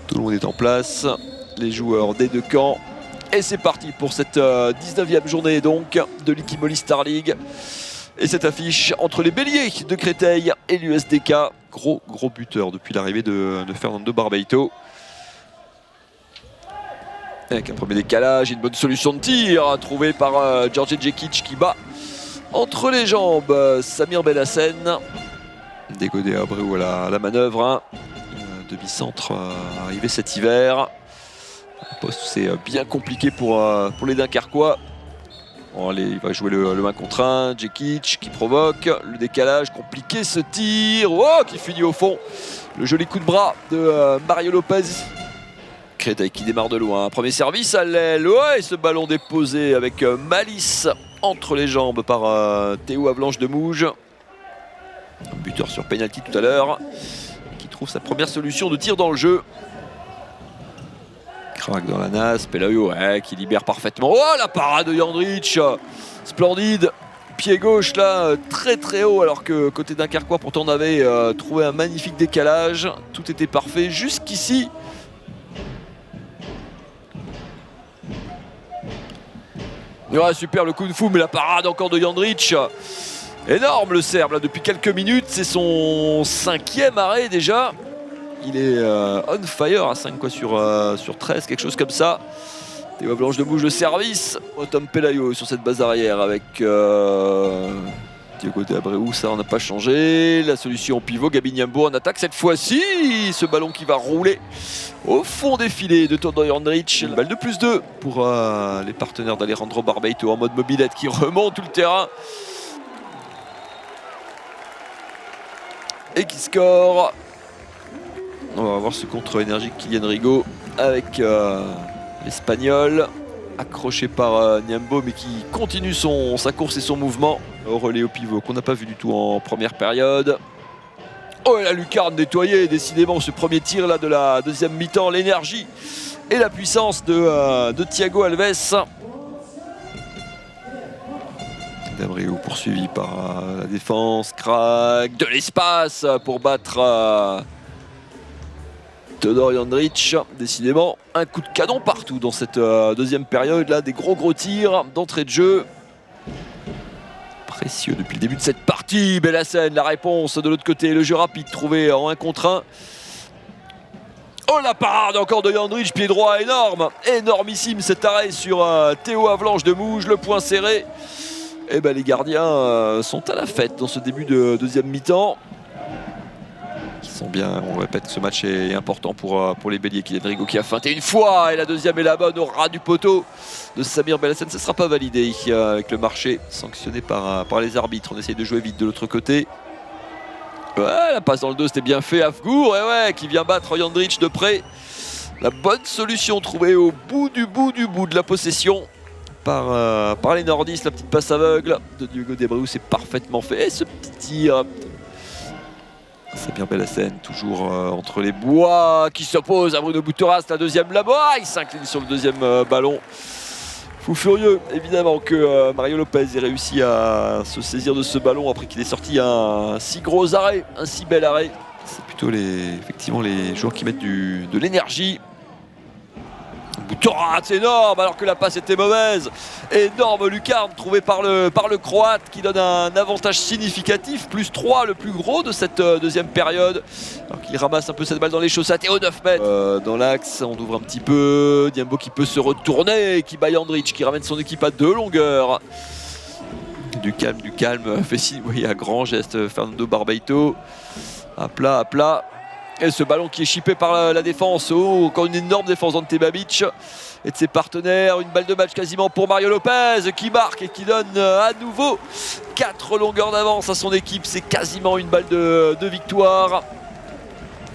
Tout le monde est en place, les joueurs des deux camps. Et c'est parti pour cette 19e journée donc de l'Ikimoli Star League. Et cette affiche entre les Béliers de Créteil et l'USDK. Gros buteur depuis l'arrivée de Fernando Barbeito. Avec un premier décalage, une bonne solution de tir trouvée par George Djekic qui bat entre les jambes Samir Belhassen. Dégodé Abreu à la manœuvre. Hein. Demi-centre arrivé cet hiver. Un poste c'est bien compliqué pour les Dunkerquois. Bon, allez, il va jouer le 1 contre 1. Djekic qui provoque le décalage. Compliqué ce tir. Oh, qui finit au fond. Le joli coup de bras de Mario Lopez. Créteil qui démarre de loin. Premier service à l'aile. Ouais, et ce ballon déposé avec malice entre les jambes par Théo Avalanche de Mouge. Buteur sur penalty tout à l'heure. Qui trouve sa première solution de tir dans le jeu. Crac dans la nasse. Pelayo qui libère parfaitement. Oh, la parade de Jandrić. Splendide. Pied gauche là, très haut. Alors que côté Dunkerquois, pourtant on avait trouvé un magnifique décalage. Tout était parfait jusqu'ici. Ouais, super le coup de fou, mais la parade encore de Jandrić. Énorme le Serbe là, depuis quelques minutes, c'est son 5e arrêt déjà. Il est on fire à 5 quoi, sur 13, quelque chose comme ça. Théo Avalanche de Mouge, le service. Tom Pelayo sur cette base arrière avec Diogo de Abreu, ça on n'a pas changé. La solution pivot, Gabi Niambo en attaque cette fois-ci. Ce ballon qui va rouler au fond des filets de Todor Jandrić. Une balle de +2 pour les partenaires d'Alejandro Barbeito en mode mobilette qui remonte tout le terrain. Et qui score. On va voir ce contre énergique Kylian Rigaud avec l'Espagnol. Accroché par Niambo mais qui continue sa course et son mouvement. Au relais au pivot qu'on n'a pas vu du tout en première période. Oh, et la lucarne nettoyée, décidément ce premier tir là de la deuxième mi-temps, l'énergie et la puissance de Thiago Alves. D'Abreu poursuivi par la défense, crack, de l'espace pour battre Todor Jandrić. Décidément un coup de canon partout dans cette deuxième période là, des gros tirs d'entrée de jeu. Précieux depuis le début de cette partie. Belhassen, la réponse de l'autre côté, le jeu rapide trouvé en 1 contre 1. Oh, la parade encore de Jandrić, pied droit énormissime cet arrêt sur Théo Avalanche de Mouge, le point serré. Et ben les gardiens sont à la fête dans ce début de deuxième mi-temps. Ils sont bien, on répète que ce match est important pour les Béliers. Kylian Rigaud qui a feinté une fois et la deuxième est la bonne au ras du poteau de Samir Belhassen. Ça ne sera pas validé avec le marché sanctionné par les arbitres. On essaye de jouer vite de l'autre côté. Ouais, la passe dans le dos, c'était bien fait. Afgour, qui vient battre Jandrić de près. La bonne solution trouvée au bout du bout de la possession par les nordistes. La petite passe aveugle de Diogo de Abreu, c'est parfaitement fait. Et ce petit tir. Samir Belhassen toujours entre les bois qui s'oppose à Bruno Bouteras, la deuxième là-bas, il s'incline sur le deuxième ballon. Fou furieux évidemment que Mario Lopez ait réussi à se saisir de ce ballon après qu'il ait sorti un si gros arrêt, un si bel arrêt. C'est plutôt effectivement les joueurs qui mettent de l'énergie. Bouteras, c'est énorme alors que la passe était mauvaise. Énorme lucarne trouvée par le Croate qui donne un avantage significatif. +3, le plus gros de cette deuxième période. Alors qu'il ramasse un peu cette balle dans les chaussettes et au 9 mètres. Dans l'axe, on ouvre un petit peu. Niambo qui peut se retourner, qui bat Jandrić, qui ramène son équipe à 2 longueurs. Du calme. Fait signe, oui, à grand geste Fernando Barbeito. À plat. Et ce ballon qui est chippé par la défense. Oh, encore une énorme défense d'Ante Babic et de ses partenaires. Une balle de match quasiment pour Mario Lopez qui marque et qui donne à nouveau 4 longueurs d'avance à son équipe. C'est quasiment une balle de victoire.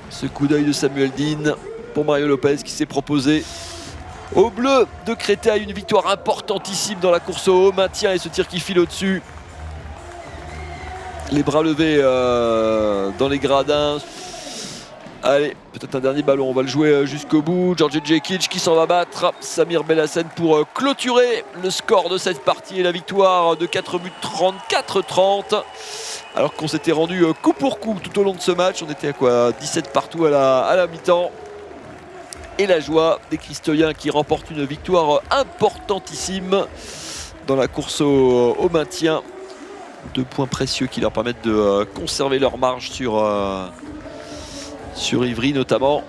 Ce coup d'œil de Samuel Dean pour Mario Lopez qui s'est proposé au bleu de Créteil. Une victoire importantissime dans la course au haut maintien et ce tir qui file au-dessus. Les bras levés dans les gradins. Allez, peut-être un dernier ballon, on va le jouer jusqu'au bout. George Djekic qui s'en va battre Samir Belhassen pour clôturer le score de cette partie et la victoire de 4 buts 34-30. Alors qu'on s'était rendu coup pour coup tout au long de ce match. On était à quoi, 17 partout à la mi-temps. et la joie des Cristoliens qui remportent une victoire importantissime dans la course au maintien. 2 points précieux qui leur permettent de conserver leur marge sur Ivry notamment.